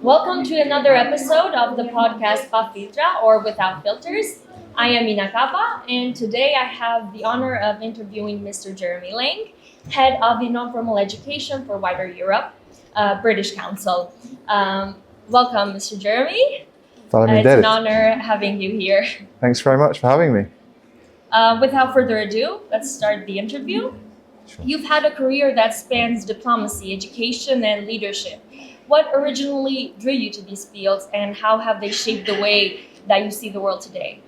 Welcome to another episode of the podcast Filtra or Without Filters. I am Ina Kapa, and today I have the honor of interviewing Mr. Jeremy Lang, head of the non-formal education for wider Europe, British Council. Welcome, Mr. Jeremy. It's an honor having you here. Thanks very much for having me. Without further ado, let's start the interview. Sure. You've had a career that spans diplomacy, education, and leadership. What originally drew you to these fields, and how have they shaped the way that you see the world today?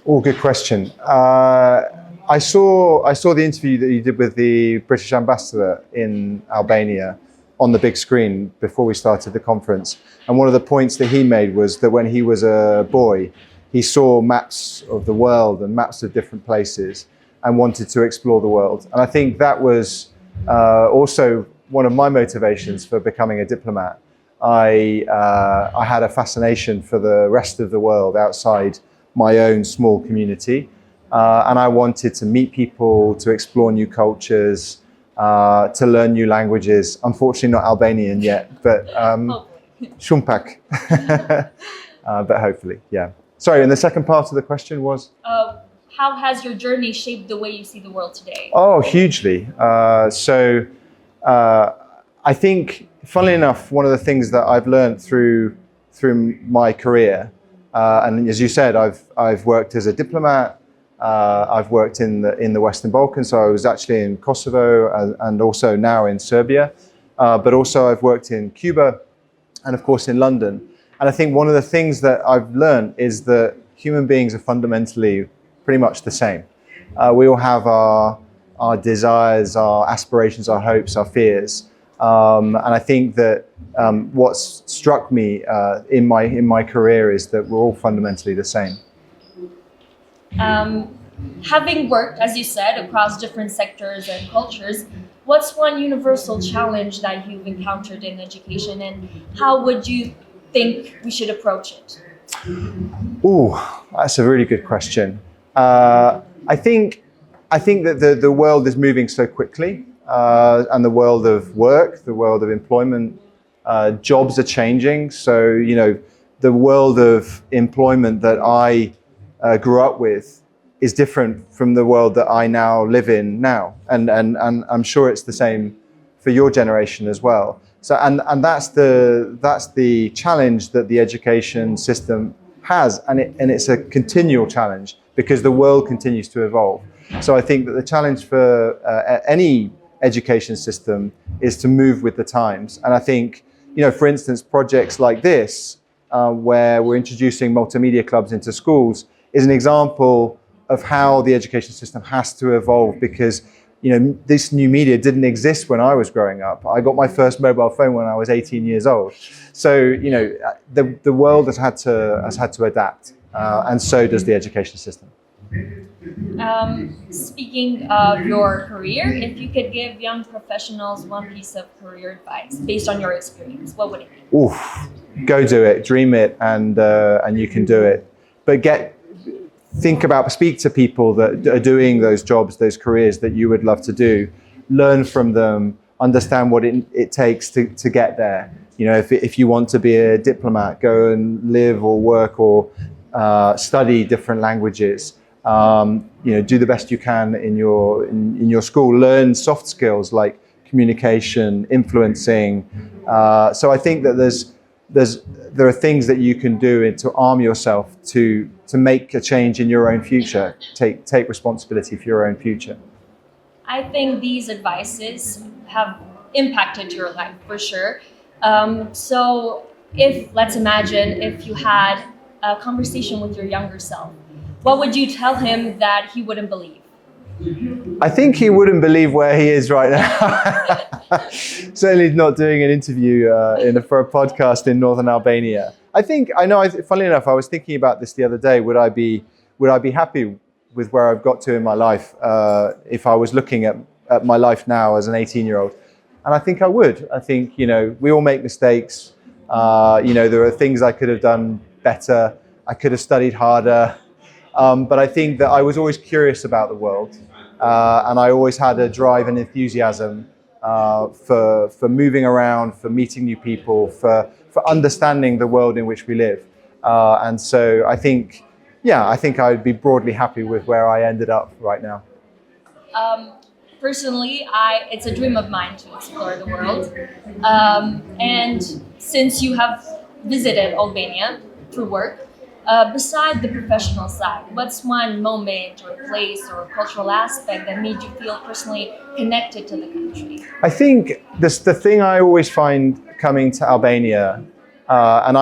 Oh, good question. I saw the interview that you did with the British ambassador in Albania on the big screen before we started the conference. And one of the points that he made was that when he was a boy, he saw maps of the world and maps of different places and wanted to explore the world. And I think that was also one of my motivations for becoming a diplomat. I had a fascination for the rest of the world outside my own small community. And I wanted to meet people, to explore new cultures, to learn new languages. Unfortunately, not Albanian yet, but Shumpak. But hopefully, yeah. Sorry, and the second part of the question was? How has your journey shaped the way you see the world today? Oh, hugely. I think, funnily enough, one of the things that I've learned through my career, and as you said, I've worked as a diplomat. I've worked in the Western Balkans, so I was actually in Kosovo and also now in Serbia. But also I've worked in Cuba and of course in London. And I think one of the things that I've learned is that human beings are fundamentally pretty much the same. We all have our desires, our aspirations, our hopes, our fears. And I think that what's struck me in my career is that we're all fundamentally the same. Having worked, as you said, across different sectors and cultures, what's one universal challenge that you've encountered in education, and how would you think we should approach it? Oh, that's a really good question. I think that the world is moving so quickly, and the world of work, the world of employment, jobs are changing. So, the world of employment that I grew up with is different from the world that I now live in now. And I'm sure it's the same for your generation as well. So, and that's the challenge that the education system has. And it's a continual challenge because the world continues to evolve. So I think that the challenge for any education system is to move with the times. And I think, for instance, projects like this, where we're introducing multimedia clubs into schools, is an example of how the education system has to evolve because, this new media didn't exist when I was growing up. I got my first mobile phone when I was 18 years old. So, the world has had to adapt, and so does the education system. Speaking of your career, if you could give young professionals one piece of career advice based on your experience, what would it be? Oof, go do it, dream it, and you can do it. But speak to people that are doing those jobs, those careers that you would love to do. Learn from them, understand what it takes to get there. If you want to be a diplomat, go and live or work or study different languages. Do the best you can in your school. Learn soft skills like communication, influencing. So I think that there are things that you can do to arm yourself to make a change in your own future. Take responsibility for your own future. I think these advices have impacted your life for sure. So let's imagine if you had a conversation with your younger self, what would you tell him that he wouldn't believe? I think he wouldn't believe where he is right now. Certainly not doing an interview for a podcast in northern Albania. Funnily enough, I was thinking about this the other day. Would I be happy with where I've got to in my life if I was looking at my life now as an 18-year-old? And I think I would. I think, we all make mistakes. There are things I could have done better. I could have studied harder. But I think that I was always curious about the world. And I always had a drive and enthusiasm for moving around, for meeting new people, for for understanding the world in which we live. And so I think I'd be broadly happy with where I ended up right now. Personally, it's a dream of mine to explore the world. And since you have visited Albania through work, beside the professional side, what's one moment or place or cultural aspect that made you feel personally connected to the country? I think the thing I always find coming to Albania, and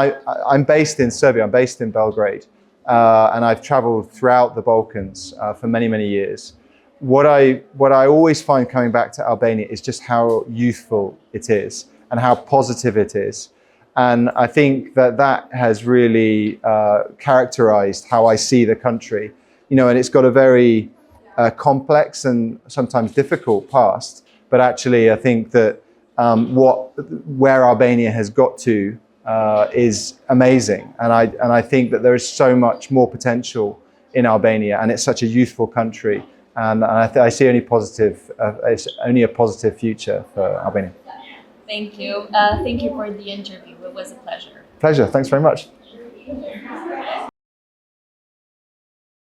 I'm based in Serbia, I'm based in Belgrade, and I've traveled throughout the Balkans for many, many years. What I always find coming back to Albania is just how youthful it is and how positive it is. And I think that has really characterized how I see the country. And it's got a very complex and sometimes difficult past. But actually, I think that where Albania has got to is amazing. And I think that there is so much more potential in Albania, and it's such a youthful country. And I see it's only a positive future for Albania. Thank you. Thank you for the interview. It was a pleasure. Pleasure. Thanks very much.